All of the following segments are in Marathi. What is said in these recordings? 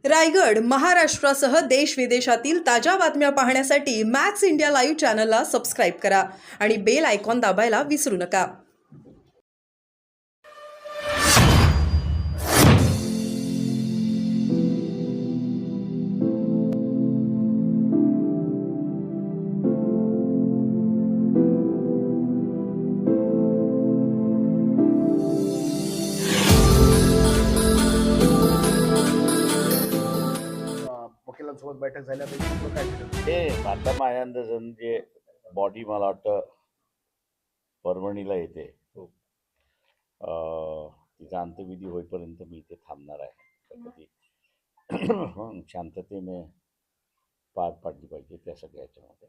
रायगड, महाराष्ट्रासह देश विदेशातील ताज्या बातम्या पाहण्यासाठी मॅक्स इंडिया लाईव्ह चॅनलला सबस्क्राईब करा आणि बेल आयकॉन दाबायला विसरू नका. वकिलांसोबत बैठक झाल्यापैकी काय ठरलं? ते आता माझ्या अंदाजानं जे बॉडी मला वाटतं परभणीला येते. तिचा अंत्यविधी होईपर्यंत मी इथे थांबणार आहे. तर ती शांततेने पार पाडली पाहिजे त्या सगळ्याच्यामध्ये.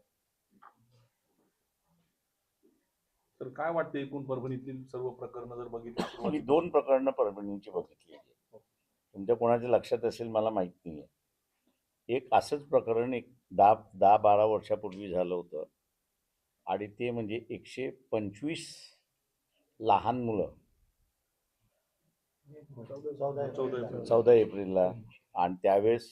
तर काय वाटतं एकूण परभणीतील सर्व प्रकरणं जर बघितली? मी 2 प्रकरणं परभणीची बघितली. तुमच्या कोणाच्या लक्षात असेल मला माहीत नाही आहे. एक असंच प्रकरण एक 10-12 वर्षापूर्वी झालं होतं आणि ते म्हणजे 125 लहान मुलं 14 एप्रिलला आणि त्यावेळेस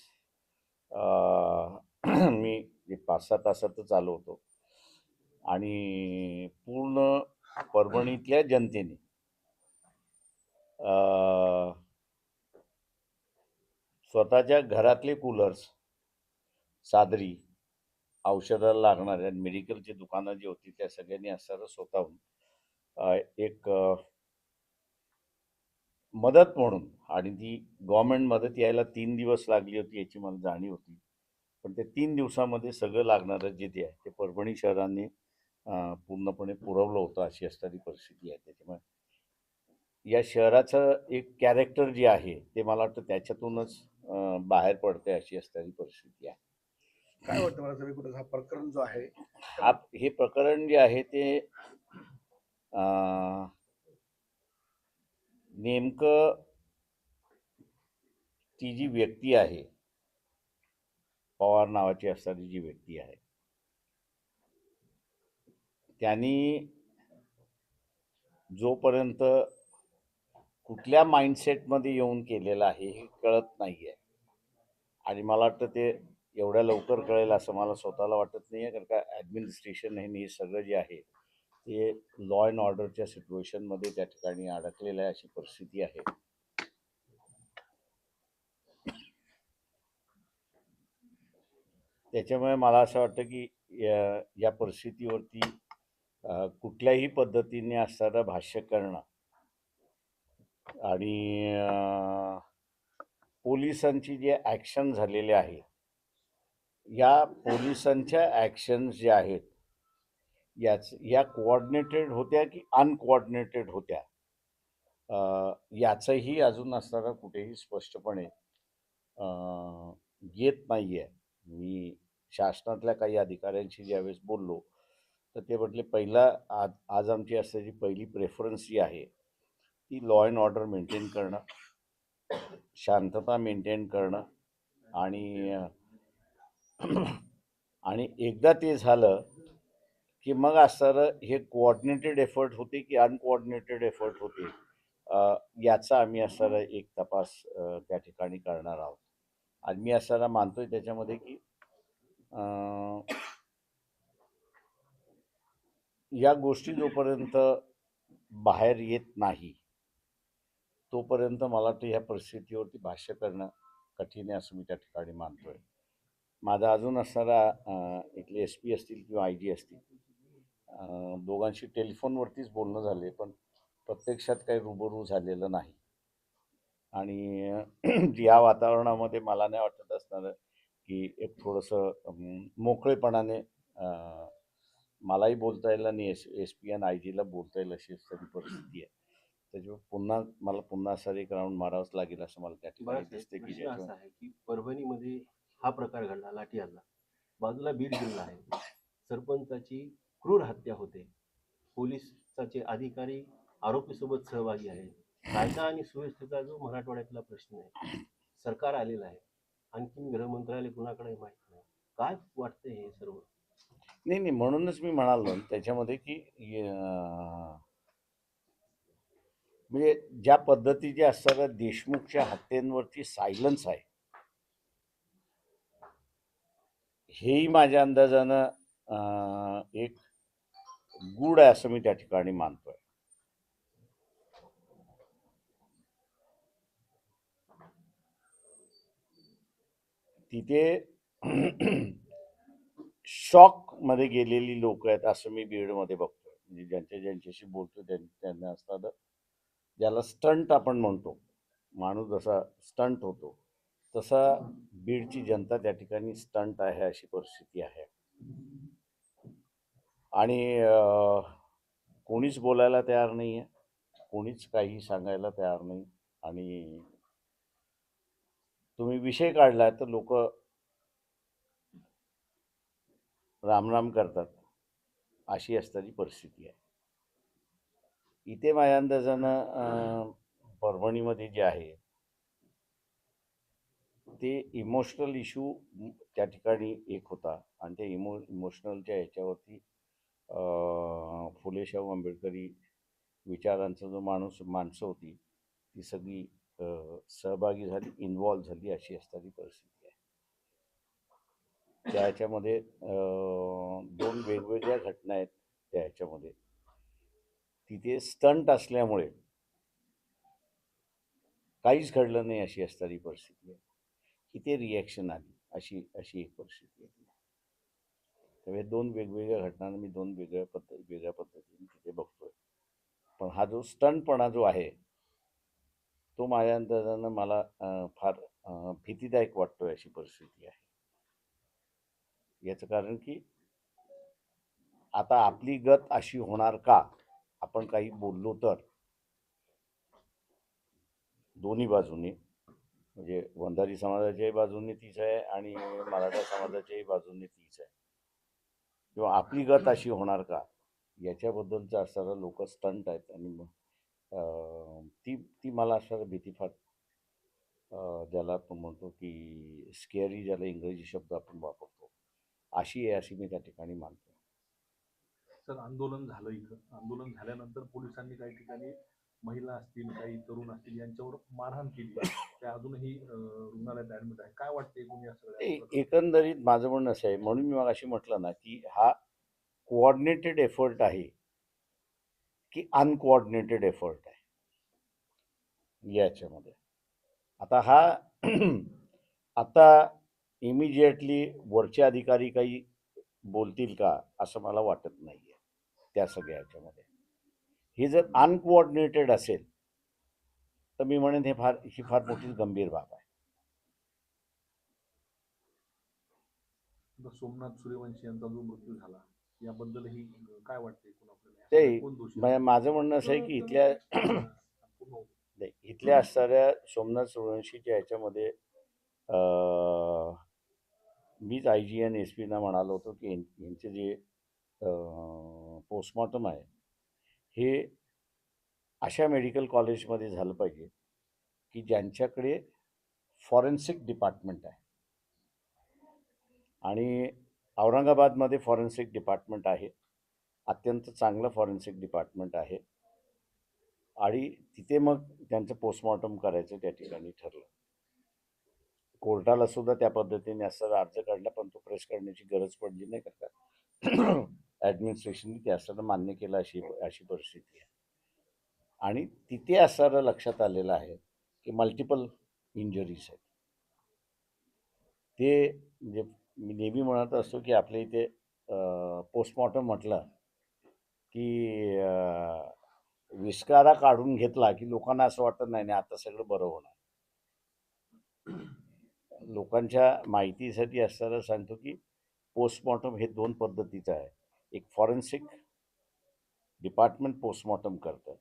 मी 5-6 तासातच आलो होतो आणि पूर्ण परभणीतल्या जनतेने स्वतःच्या घरातले कूलर्स, सादरी, औषधाला लागणाऱ्या मेडिकलची दुकानं जी होती त्या सगळ्यांनी असणारं स्वतःहून एक मदत म्हणून, आणि ती गव्हर्नमेंट मदत यायला 3 दिवस लागली होती याची मला जाणीव होती, पण ते 3 दिवसामध्ये सगळं लागणारं जे आहे ते परभणी शहराने पूर्णपणे पुरवलं होतं अशी असणारी परिस्थिती आहे. त्याच्यामुळे या शहराचं एक कॅरेक्टर जे आहे ते मला वाटतं त्याच्यातूनच बाहेर पडते अशी असणारी परिस्थिती आहे. काय वाटतं मला सगळीकडे हा प्रकरण जो आहे हे प्रकरण जे आहे ते नेमकं ती जी व्यक्ती आहे, पवार नावाची असणारी जी व्यक्ती आहे, त्यांनी जोपर्यंत कुठल्या माइंडसेटमध्ये येऊन केलेलं आहे हे कळत नाही आहे. आणि मला वाटतं ते एवढ्या लवकर कळेल असं मला स्वतःला वाटत नाही आहे, कारण का ॲडमिनिस्ट्रेशन हे सगळं जे आहे ते लॉ अँड ऑर्डरच्या सिच्युएशनमध्ये त्या ठिकाणी अडकलेलं आहे अशी परिस्थिती आहे. त्याच्यामुळे मला असं वाटतं की या परिस्थितीवरती कुठल्याही पद्धतीने असणारं भाष्य करणं आणि पोलिसांची जे ॲक्शन झालेले आहे, या पोलिसांच्या ॲक्शन्स ज्या आहेत या कोऑर्डिनेटेड होत्या की अनकोऑर्डिनेटेड होत्या याचंही अजून असणारा कुठेही स्पष्टपणे येत नाही आहे. मी शासनातल्या काही अधिकाऱ्यांशी ज्यावेळेस बोललो तर ते म्हटले पहिला आज आमची असलेली पहिली प्रेफरन्स जी आहे ती लॉ अँड ऑर्डर मेंटेन करणं, शांतता मेंटेन करणं आणि एकदा ते झालं की मग असणारं हे कोऑर्डिनेटेड एफर्ट होते की अनकोऑर्डिनेटेड एफर्ट होते याचा आम्ही असणारा एक तपास त्या ठिकाणी करणार आहोत. आणि मी असणारा मानतोय त्याच्यामध्ये की या गोष्टी जोपर्यंत बाहेर येत नाही तोपर्यंत मला वाटतं ह्या परिस्थितीवरती भाष्य करणं कठीण आहे असं मी त्या ठिकाणी मानतोय. माझा अजून असणारा इथले SP असतील किंवा IG असतील दोघांशी टेलिफोनवरतीच बोलणं झाले, पण प्रत्यक्षात काही रुबरू झालेलं नाही. आणि या वातावरणामध्ये मला नाही वाटत असणार की एक थोडंसं मोकळेपणाने मलाही बोलता येईल आणि SP आणि IG ला बोलता येईल अशी तरी परिस्थिती आहे. त्याच्यामुळे मला पुन्हा असं एक राऊंड मारावंच लागेल असं मला त्या ठिकाणी दिसते. की परभणीमध्ये हा प्रकार घडला, लाठी हल्ला, बाजूला बीड जिल्हा आहे, सरपंचाची क्रूर हत्या होते, पोलिसाचे अधिकारी आरोपीसोबत सहभागी आहे, कायदा आणि सुव्यवस्थेचा जो मराठवाड्यातला प्रश्न आहे, सरकार आलेलं आहे, आणखी गृहमंत्रालय कुणाकडे माहित नाही. काय वाटतंय हे सर्व? नाही, म्हणूनच मी म्हणालो त्याच्यामध्ये की म्हणजे ज्या पद्धतीचे असणाऱ्या देशमुखच्या हत्येंवरती सायलन्स आहे हेही माझ्या अंदाजानं एक गूढ आहे असं मी त्या ठिकाणी मानतोय. तिथे शॉक मध्ये गेलेली लोक आहेत असं मी बीडमध्ये बघतोय. म्हणजे ज्यांच्याशी बोलतो त्यांना असताना ज्याला स्टंट आपण म्हणतो, माणूस जसा स्टंट होतो तसा बीडची जनता त्या ठिकाणी स्टंट आहे अशी परिस्थिती आहे. आणि कोणीच बोलायला तयार नाही आहे, कोणीच काही सांगायला तयार नाही. आणि तुम्ही विषय काढलाय तर लोक रामराम करतात अशी असणारी परिस्थिती आहे. इथे माझ्या अंदाजानं परभणीमध्ये जे आहे ते इमोशनल इश्यू त्या ठिकाणी एक होता. आणि त्या इमोशनलच्या ह्याच्यावरती फुले शाहू आंबेडकरी विचारांचा जो माणसं होती ती सगळी सहभागी झाली, इन्व्हॉल्व झाली अशी असणारी परिस्थिती आहे. त्या ह्याच्यामध्ये 2 वेगवेगळ्या घटना आहेत. त्या ह्याच्यामध्ये तिथे स्टंट असल्यामुळे काहीच घडलं नाही अशी असणारी परिस्थिती आहे. इथे रिॲक्शन आली अशी एक परिस्थिती आहे. त्यामुळे 2 वेगवेगळ्या घटना मी 2 वेगळ्या पद्धतीने तिथे बघतोय. पण हा जो स्टंटपणा जो आहे तो माझ्या अंदाजानं मला फार भीतीदायक वाटतोय अशी परिस्थिती आहे. याचं कारण की आता आपली गत अशी होणार का, आपण काही बोललो तर दोन्ही बाजूने, म्हणजे वंजारी समाजाच्याही बाजूने तीच आहे आणि मराठा समाजाच्याही बाजूने तीच आहे, किंवा आपली गत अशी होणार का याच्याबद्दलचं असणारं लोक स्टंट आहेत. आणि मग ती मला असणारं भीती फार ज्याला आपण म्हणतो की स्केअरी, ज्याला इंग्रजी शब्द आपण वापरतो, अशी आहे अशी मी त्या ठिकाणी मानतो. सर, आंदोलन झालं, इथं आंदोलन झाल्यानंतर पोलिसांनी काही ठिकाणी महिला असतील, काही तरुण असतील यांच्यावर मारहाण केली. ते अजूनही रुग्णालयात ऍडमिट आहे. काय वाटतं एकूण या सगळ्या एकंदरीत माझं म्हणणं असं आहे, म्हणून मी मगाशी म्हटलं ना की हा कोऑर्डिनेटेड एफर्ट आहे की अनकोऑर्डिनेटेड एफर्ट आहे याच्यामध्ये. आता आता इमिजिएटली वरचे अधिकारी काही बोलतील का असं मला वाटत नाहीये त्या सगळ्या ह्याच्यामध्ये. हे जर अनकोऑर्डिनेटेड असेल तर मी म्हणेन ही फार मोठी गंभीर बाब आहे. सोमनाथ सूर्यवंशी यांचा जो मृत्यू झाला याबद्दलही काय वाटतं एकूण आपल्याला? ते कोण दोषी आहे? माझं म्हणणं असं आहे की इथल्या असणाऱ्या सोमनाथ सूर्यवंशीच्या ह्याच्यामध्ये मीच IGN SP ना म्हणालो होतो की यांचे जे पोस्टमॉर्टम आहे हे अशा मेडिकल कॉलेजमध्ये झालं पाहिजे की ज्यांच्याकडे फॉरेन्सिक डिपार्टमेंट आहे. आणि औरंगाबादमध्ये फॉरेन्सिक डिपार्टमेंट आहे, अत्यंत चांगलं फॉरेन्सिक डिपार्टमेंट आहे. आणि तिथे मग त्यांचं पोस्टमॉर्टम करायचं त्या ठिकाणी ठरलं. कोर्टाला सुद्धा त्या पद्धतीने असं अर्ज काढला, पण तो प्रेस करण्याची गरज पडली नाही, करता ॲडमिनिस्ट्रेशनने ते असताना मान्य केलं अशी परिस्थिती आहे. आणि तिथे असणारं लक्षात आलेलं आहे की मल्टिपल इंजरीज आहेत. ते म्हणजे मी नेहमी म्हणत असतो की आपल्या इथे पोस्टमॉर्टम म्हटलं की विस्कारा काढून घेतला की लोकांना असं वाटत नाही आता सगळं बरं होणार. लोकांच्या माहितीसाठी असताना सांगतो की पोस्टमॉर्टम हे 2 पद्धतीचं आहे. एक फॉरेन्सिक डिपार्टमेंट पोस्टमॉर्टम करतं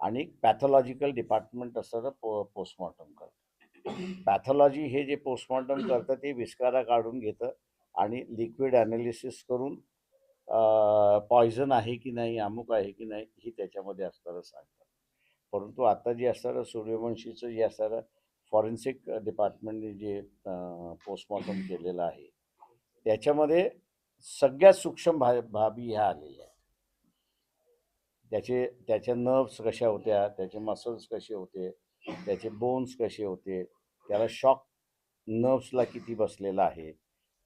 आणि एक पॅथॉलॉजिकल डिपार्टमेंट असताना पोस्टमॉर्टम करतं. पॅथॉलॉजी हे जे पोस्टमॉर्टम करतं ते विस्कारा काढून घेतं आणि लिक्विड ॲनालिसिस करून पॉयझन आहे की नाही, अमुक आहे की नाही ही त्याच्यामध्ये असणारं सांगतात. परंतु आता जे असणारं सूर्यवंशीचं जे असणारं फॉरेन्सिक डिपार्टमेंटने जे पोस्टमॉर्टम केलेलं आहे त्याच्यामध्ये सगळ्यात सूक्ष्म बाबी ह्या आलेल्या आहेत. त्याच्या नर्व्स कशा होत्या, त्याचे मसल्स कसे होते, त्याचे बोन्स कसे होते, त्याला शॉक नर्व्सला किती बसलेला आहे,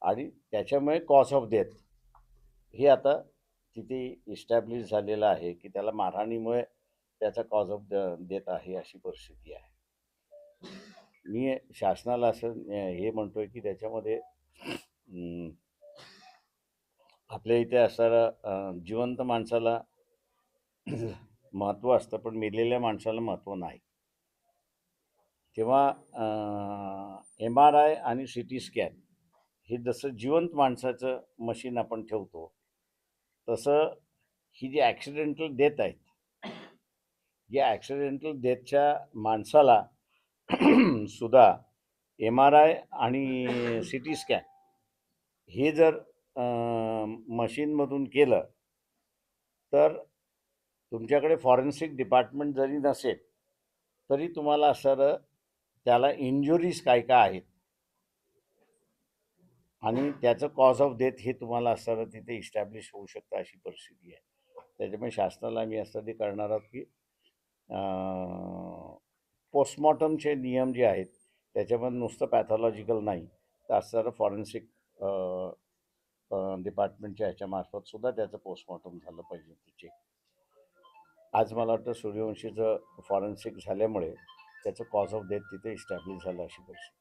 आणि त्याच्यामुळे कॉज ऑफ डेथ हे आता तिथे इस्टॅब्लिश झालेलं आहे की त्याला मारहाणीमुळे त्याचा कॉज ऑफ डेथ आहे अशी परिस्थिती आहे. मी शासनाला असं हे म्हणतोय की त्याच्यामध्ये आपल्या इथे असणारा जिवंत माणसाला महत्त्व असतं पण मेलेल्या माणसाला महत्त्व नाही. तेव्हा MRI आणि CT स्कॅन हे जसं जिवंत माणसाचं मशीन आपण ठेवतो तसं ही जी ॲक्सिडेंटल डेथ आहेत या ॲक्सिडेंटल डेथच्या माणसाला सुद्धा MRI आणि CT स्कॅन हे जर मशीनमधून केलं तर तुमच्याकडे फॉरेन्सिक डिपार्टमेंट जरी नसेल तरी तुम्हाला असं त्याला इंजुरीज काय काय आहेत आणि त्याचं कॉज ऑफ डेथ हे तुम्हाला असणारं तिथे इस्टॅब्लिश होऊ शकतं अशी परिस्थिती आहे. त्याच्यामुळे शासनाला आम्ही असं ते करणार आहोत की पोस्टमॉर्टमचे नियम जे आहेत त्याच्यामध्ये नुसतं पॅथॉलॉजिकल नाही तर असणारं फॉरेन्सिक डिपार्टमेंटच्या ह्याच्यामार्फत सुद्धा त्याचं पोस्टमॉर्टम झालं पाहिजे तिचे. आज मला वाटतं सूर्यवंशीचं फॉरेन्सिक झाल्यामुळे त्याचं कॉज ऑफ डेथ तिथे इस्टॅब्लिश झालं अशी परिस्थिती.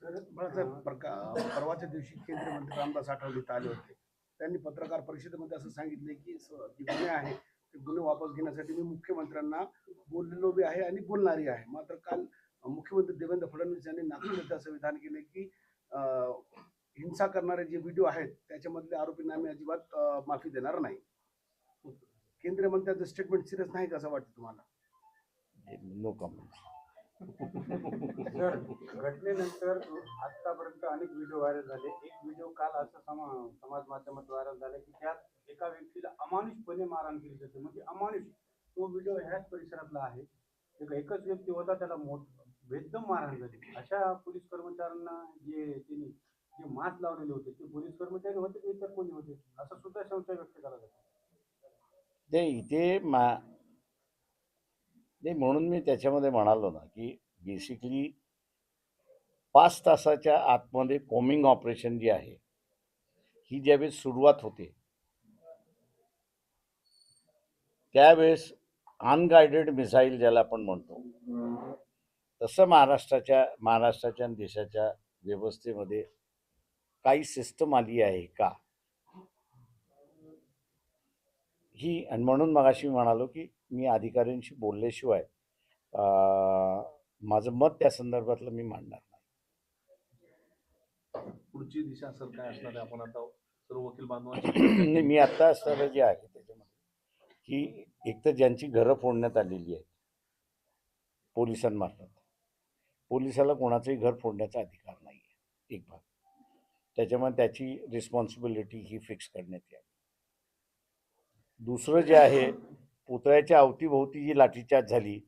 तर बाळासाहेब परवाच्या दिवशी केंद्रीय मंत्री रामदास आठवले इथं आले होते. त्यांनी पत्रकार परिषदेमध्ये असं सांगितले की जे गुन्हे आहे ते गुन्हे वापस घेण्यासाठी मी मुख्यमंत्र्यांना बोललेलो बी आहे आणि बोलणारही आहे. मात्र काल मुख्यमंत्री देवेंद्र फडणवीस यांनी नागपूर असं विधान केले की हिंसा करणारे जे व्हिडिओ आहेत त्याच्यामधले आरोपींना आम्ही अजिबात माफी देणार नाही. केंद्रीय मंत्र्यांचं स्टेटमेंट सिरियस नाही का असं वाटतं तुम्हाला? No comment. सर, घटनेनंतर आतापर्यंत अनेक व्हिडिओ व्हायरल झाले. एक व्हिडिओ काल असं समाज माध्यमात व्हायरल झाला की त्यात एका व्यक्तीला अमानुषपणे मारहाण केली जाते. म्हणजे अमानुष तो व्हिडिओ ह्याच परिसरातला आहे. एकच व्यक्ती होता, त्याला बेदम मारहाण झाली. अशा पोलीस कर्मचाऱ्यांना जे मास्क लावलेले होते ते पोलीस कर्मचारी होते की इतर कोणी होते असं सुद्धा संशय व्यक्त केला जातो. ते इथे नाही म्हणून मी त्याच्यामध्ये म्हणालो ना की बेसिकली 5 तासाच्या आतमध्ये कोमिंग ऑपरेशन जी आहे ही ज्यावेळेस सुरुवात होते त्यावेळेस अनगायडेड मिसाईल ज्याला आपण म्हणतो तसं महाराष्ट्राच्या आणि देशाच्या व्यवस्थेमध्ये काही सिस्टम आली आहे का ही. आणि म्हणून मगाशी म्हणालो की मी अधिकाऱ्यांशी बोलल्याशिवाय माझं मत त्या संदर्भातलं मी मांडणार नाही. पुढची दिशा सर काय असणार आहे? आपण आता सर्व वकील बांधवांची नाही, मी आत्ता असणारं जे आहे त्याच्यामध्ये की एकतर ज्यांची घरं फोडण्यात आलेली आहेत पोलिसांमार्फत, पोलिसाला कोणाचंही घर फोडण्याचा अधिकार नाही आहे एक भाग. त्याच्यामुळे त्याची रिस्पॉन्सिबिलिटी ही फिक्स करण्यात यावी. दुसरं जे आहे पुतळ्याच्या अवतीभोवती जी लाठीचार्ज झाली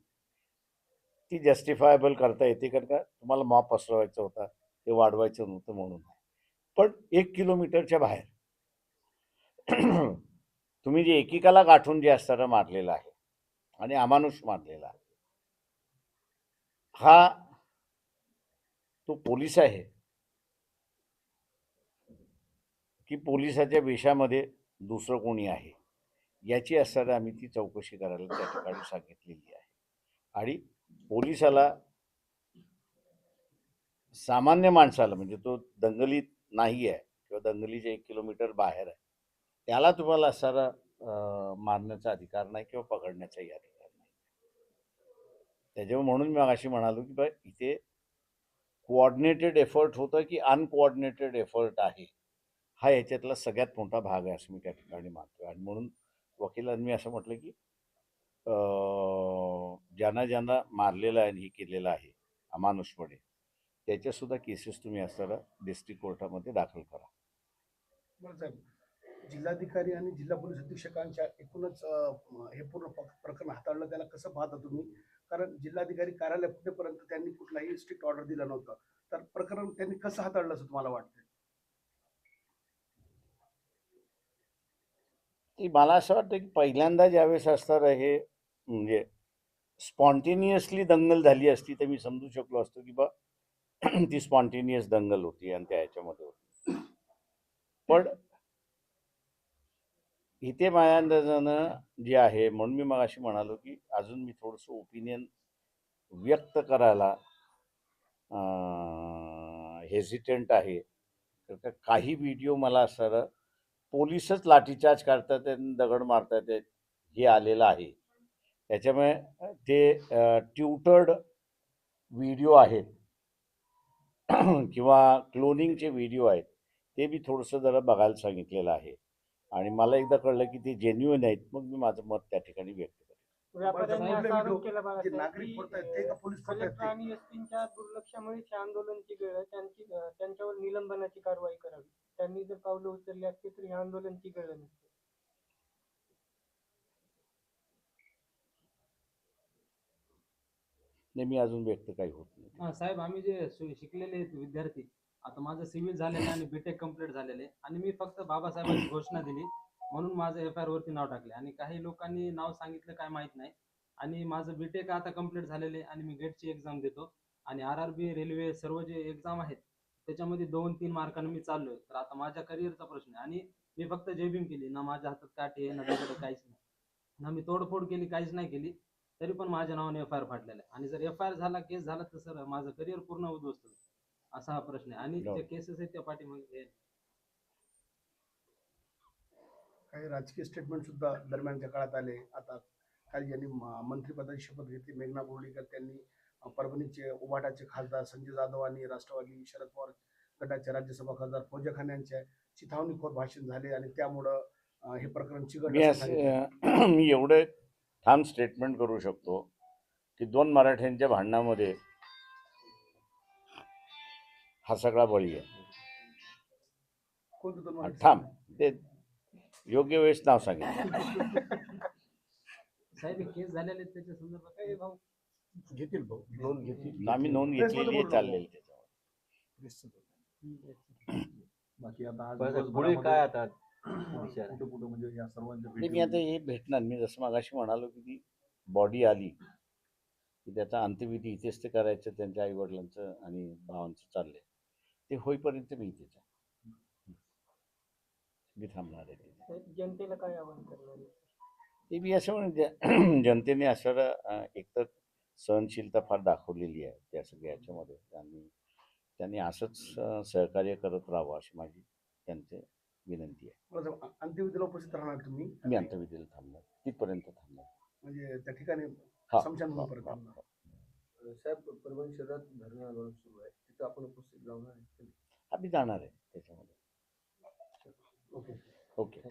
ती जस्टिफायबल करता येते कारण का तुम्हाला मॉब पसरवायचा होता, ते वाढवायचं नव्हतं म्हणून. पण 1 किलोमीटरच्या बाहेर तुम्ही जे एकेकाला गाठून जे असताना मारलेला आहे आणि अमानुष मारलेला आहे हा तो पोलीस आहे की पोलिसाच्या वेशामध्ये दुसरं कोणी आहे याची असताना आम्ही ती चौकशी करायला त्या ठिकाणी सांगितलेली आहे. आणि पोलिसाला सामान्य माणसाला म्हणजे तो दंगलीत नाही आहे किंवा दंगलीच्या 1 किलोमीटर बाहेर आहे त्याला तुम्हाला असणारा मारण्याचा अधिकार नाही किंवा पकडण्याचाही अधिकार नाही. त्याच्यामुळे म्हणून मी अशी म्हणालो की बा इथे कोऑर्डिनेटेड एफर्ट होतं की अनकोऑर्डिनेटेड एफर्ट आहे हा याच्यातला सगळ्यात मोठा भाग आहे असं मी त्या ठिकाणी मानतो. आणि म्हणून वकिलांनी असं म्हटलं की ज्यांना मारलेलं आहे आणि हे केलेलं आहे अमानुषपणे त्याच्यासुद्धा केसेस तुम्ही असताना डिस्ट्रिक्ट कोर्टामध्ये दाखल करा. साहेब, जिल्हाधिकारी आणि जिल्हा पोलीस अधीक्षकांच्या एकूणच हे पूर्ण प्रकरण हाताळलं त्याला कसं पाहता तुम्ही? कारण जिल्हाधिकारी कार्यालय कुठेपर्यंत त्यांनी कुठलाही स्ट्रिक्ट ऑर्डर दिला नव्हता, तर प्रकरण त्यांनी कसं हाताळलं असं तुम्हाला वाटतं? मला असं वाटतं की पहिल्यांदा ज्यावेळेस असताना हे म्हणजे स्पॉन्टेनियसली दंगल झाली असती तर मी समजू शकलो असतो की बा ती स्पॉन्टेनियस दंगल होती आणि त्या ह्याच्यामध्ये होती. पण इथे माझ्या अंदाजानं जे आहे, म्हणून मी मगाशी म्हणालो की अजून मी थोडंसं ओपिनियन व्यक्त करायला हेजिटेंट आहे. तर का काही व्हिडिओ मला असं पोलिसच लाठीचार्ज करतात आणि दगड मारतात आहेत, हे आलेलं आहे. त्याच्यामुळे ते ट्युटर्ड व्हिडिओ आहेत किंवा क्लोनिंगचे व्हिडिओ आहेत, ते मी थोडंसं जरा बघायला सांगितलेलं आहे. आणि मला एकदा कळलं की ते जेन्युइन आहेत, मग मी माझं मत त्या ठिकाणी व्यक्त करेन. व्यापाऱ्यांनी कुठले असा व्हिडिओ आरोप केला जे बाळासाहेब नागरिक की फोडतायत ते का पोलीस फोडतायत कलेक्टर ते? आणि एसपींच्या दुर्लक्षामुळे हे आंदोलनची वेळ आहे. त्यांच्यावर निलंबनाची कारवाई करावी. त्यांनी जर पावलं उचलली असती तर हे आंदोलनची वेळ नसते. नाही, मी अजून व्यक्त काही होत नाही. साहेब, आम्ही जे शिकलेले आहेत विद्यार्थी, आता माझं सिव्हिल झालेलं आहे आणि बीटेक कम्प्लीट झालेले आहे आणि मी फक्त बाबासाहेबांची घोषणा दिली म्हणून माझं FIR वरती नाव टाकले आणि काही लोकांनी नाव सांगितलं काय माहित नाही. आणि माझं बीटेक आता कम्प्लीट झालेलं आहे आणि मी गेटची एक्झाम देतो आणि RRB रेल्वे सर्व जे एक्झाम आहेत त्याच्यामध्ये 2-3 मार्काने मी चाललोय. तर आता माझ्या करिअरचा प्रश्न आहे आणि मी फक्त जेबिंग केली ना, माझ्या हातात काठी आहे ना दगड, काहीच नाही ना, मी तोडफोड केली, काहीच नाही केली, तरी पण माझ्या नावाने FIR फाटलेला आहे. आणि जर FIR झाला, केस झाला तर सर माझं करिअर पूर्ण उद्ध्वस्त होईल, असा हा प्रश्न आहे. आणि जे केसेस आहेत त्या पाठीमागे काही राजकीय स्टेटमेंट सुद्धा दरम्यानच्या काळात आले. आता काही ज्यांनी मंत्रिपदाची शपथ घेतली, मेघना बोर्डीकर, त्यांनी परभणीचे उबाटाचे खासदार संजय जाधव आणि राष्ट्रवादी शरद पवार गटाचे राज्यसभा खासदार फौजा खान यांच्या चिथावणीखोर भाषण झाले आणि त्यामुळं हे प्रकरण मी चिघळलं असं सांगितलं. असं मी एवढे ठाम स्टेटमेंट करू शकतो की 2 मराठ्यांच्या भांडणामध्ये हा सगळा बळी आहे. कोणतं दोन मराठी ठाम, ते योग्य वेळेस नाव सांगितलं. साहेब केस झालेले आहेत त्याच्या संदर्भात ए भाऊ, घेतील भाऊ, नोंद घेतील. आम्ही नोंद प्रेसमध्ये घेतलेली आहे, बोलू चाललेली नको. त्याच्यावर. बाकी आता आज पुढे दिवसभरामध्ये काय आता विचार आहे? कुठं कुठं म्हणजे या सर्वांच्या नाही, मी आता हे भेटणार. मी जसं मगाशी म्हणालो की ती बॉडी आली की त्याचा अंत्यविधी इथेच ते करायचं, त्यांच्या आईवडिलांचं आणि भावांचं चाललंय. ते होईपर्यंत मी इथेच आहे. मी थांबणार आहे तिथे. साहेब, जनतेला काय आवाहन करणार आहे? ते मी असं जनतेने असं एकतर सहनशीलता फार दाखवलेली आहे त्या सगळ्या याच्यामध्ये आणि त्यांनी असंच सहकार्य करत राहावं अशी माझी त्यांचे विनंती आहे. मला सांग, अंत्यविधीला उपस्थित राहणार तुम्ही? मी अंत्यविधीला थांबणार, तिथपर्यंत थांबणार. म्हणजे त्या ठिकाणी हा, स्मशानभूमीपर्यंत हा, थांबणार. हा. साहेब, परभणी शहरात धरणं आंदोलन सुरू आहे, तिथं आपण उपस्थित राहणार आहे. आम्ही जाणार आहे त्याच्यामध्ये. ओके. ओके.